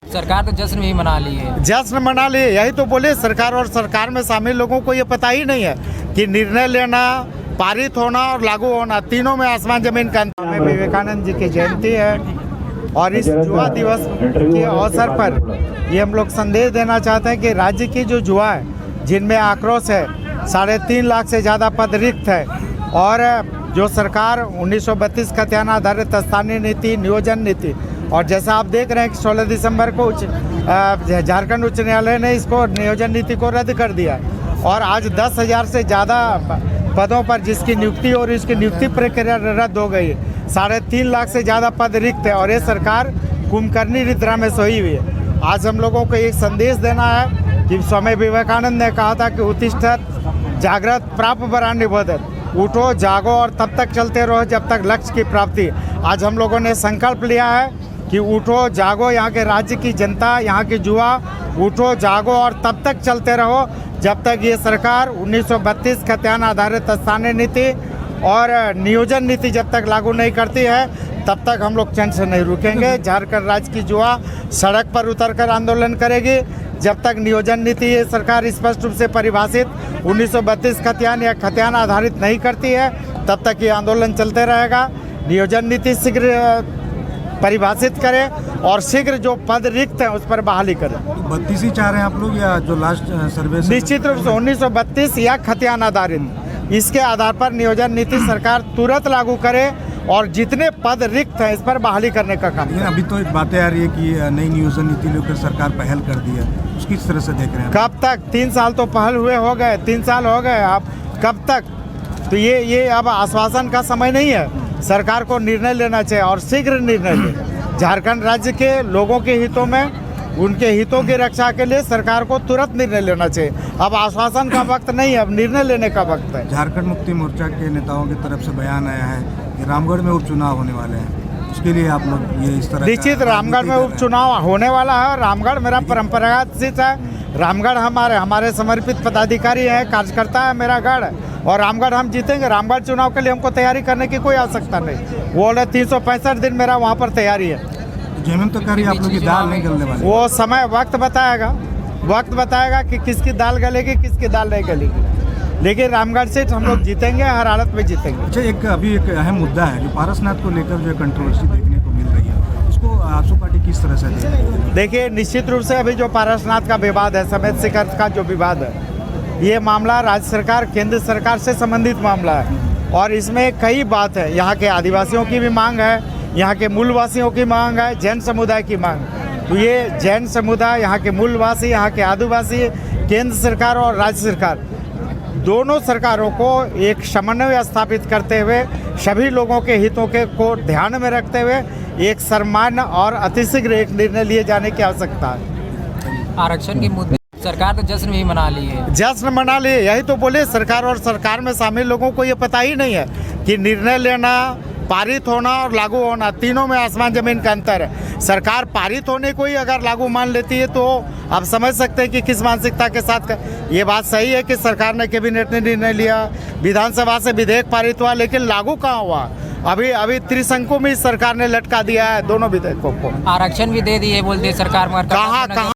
सरकार तो जश्न भी मना ली है। जश्न मना ली, यही तो बोले। सरकार और सरकार में शामिल लोगों को ये पता ही नहीं है कि निर्णय लेना, पारित होना और लागू होना, तीनों में आसमान जमीन का अंतर। स्वामी विवेकानंद जी की जयंती है और इस युवा दिवस के अवसर पर ये हम लोग संदेश देना चाहते हैं कि राज्य की जो युवा है, जिनमें आक्रोश है, 3.5 लाख से ज़्यादा पद रिक्त है और जो सरकार 1932 खतियान आधारित स्थानीय नीति, नियोजन नीति, और जैसा आप देख रहे हैं कि 16 दिसंबर को झारखंड उच्च न्यायालय ने इसको नियोजन नीति को रद्द कर दिया और आज 10,000 से ज़्यादा पदों पर जिसकी नियुक्ति और इसकी नियुक्ति प्रक्रिया रद्द हो गई। 3.5 लाख से ज़्यादा पद रिक्त है और ये सरकार कुंभकर्णी निद्रा में सोई हुई है। आज हम लोगों को एक संदेश देना है कि स्वामी विवेकानंद ने कहा था कि उत्तिष्ठत जागृत प्राप्त वराण्य बोधत, उठो जागो और तब तक चलते रहो जब तक लक्ष्य की प्राप्ति। आज हम लोगों ने संकल्प लिया है कि उठो जागो, यहाँ के राज्य की जनता, यहाँ की युवा, उठो जागो और तब तक चलते रहो जब तक ये सरकार 1932 खतियान आधारित स्थानीय नीति और नियोजन नीति जब तक लागू नहीं करती है तब तक हम लोग चैन से नहीं रुकेंगे। झारखंड राज्य की युवा सड़क पर उतरकर आंदोलन करेगी जब तक नियोजन नीति ये सरकार स्पष्ट रूप से परिभाषित 1932 खतियान या खतियान आधारित नहीं करती है, तब तक ये आंदोलन चलते रहेगा। नियोजन नीति शीघ्र परिभाषित करें और शीघ्र जो पद रिक्त हैं उस पर बहाली करें। 32 ही चाह रहे हैं आप लोग या जो लास्ट सर्वे? निश्चित रूप से 1932 या खतियान आधारित, इसके आधार पर नियोजन नीति सरकार तुरंत लागू करे और जितने पद रिक्त हैं इस पर बहाली करने का काम। अभी तो एक बातें आ रही है कि नई नियोजन नीति लेकर सरकार पहल कर दी है, उसकी किस तरह से देख रहे हैं? कब तक? 3 साल तो पहल हुए हो गए, 3 साल हो गए, अब कब तक? तो ये अब आश्वासन का समय नहीं है। सरकार को निर्णय लेना चाहिए और शीघ्र निर्णय ले। झारखंड राज्य के लोगों के हितों में, उनके हितों की रक्षा के लिए सरकार को तुरंत निर्णय लेना चाहिए। अब आश्वासन का वक्त नहीं है, अब निर्णय लेने का वक्त है। झारखंड मुक्ति मोर्चा के नेताओं की तरफ से बयान आया है कि रामगढ़ में उपचुनाव होने वाले हैं, उसके लिए आप लोग ये इस तरह? निश्चित रामगढ़ में उपचुनाव होने वाला है। रामगढ़ मेरा परंपरागत सीट है। रामगढ़ हमारे समर्पित पदाधिकारी है, कार्यकर्ता है मेरा गढ़, और रामगढ़ हम जीतेंगे। रामगढ़ चुनाव के लिए हमको तैयारी करने की कोई आवश्यकता नहीं। वो 365 दिन मेरा वहाँ पर तैयारी है। जमीन तो करिए, आप लोग की दाल नहीं गलने वाली? वो समय वक्त बताएगा कि किसकी दाल गलेगी, किसकी दाल नहीं गलेगी, लेकिन रामगढ़ सीट हम लोग जीतेंगे, हर हालत में जीतेंगे। अच्छा, अभी एक अहम मुद्दा है जो पारसनाथ को लेकर जो कंट्रोवर्सी देखने को मिल रही है, उसको आपसू पार्टी किस तरह से देखिए? निश्चित रूप से अभी जो पारसनाथ का विवाद है, समेत शिखर का जो विवाद है, ये मामला राज्य सरकार, केंद्र सरकार से संबंधित मामला है और इसमें कई बात है। यहाँ के आदिवासियों की भी मांग है, यहाँ के मूलवासियों की मांग है, जैन समुदाय की मांग। तो ये जैन समुदाय, यहाँ के मूलवासी, यहाँ के आदिवासी, केंद्र सरकार और राज्य सरकार, दोनों सरकारों को एक समन्वय स्थापित करते हुए, सभी लोगों के हितों को ध्यान में रखते हुए एक सम्मान और अतिशीघ्र एक निर्णय लिए जाने की आवश्यकता है। आरक्षण के मुद्दे सरकार तो जश्न भी मना ली है। जश्न मना ली, यही तो बोले। सरकार और सरकार में शामिल लोगों को ये पता ही नहीं है कि निर्णय लेना, पारित होना और लागू होना, तीनों में आसमान जमीन का अंतर है। सरकार पारित होने को ही अगर लागू मान लेती है तो आप समझ सकते हैं कि किस मानसिकता के साथ। ये बात सही है कि सरकार ने, कैबिनेट ने निर्णय लिया, विधानसभा से विधेयक पारित हुआ, लेकिन लागू कहाँ हुआ? अभी त्रिशंकु में सरकार ने लटका दिया है दोनों विधेयकों को। आरक्षण भी दे दिए बोलते सरकार, कहाँ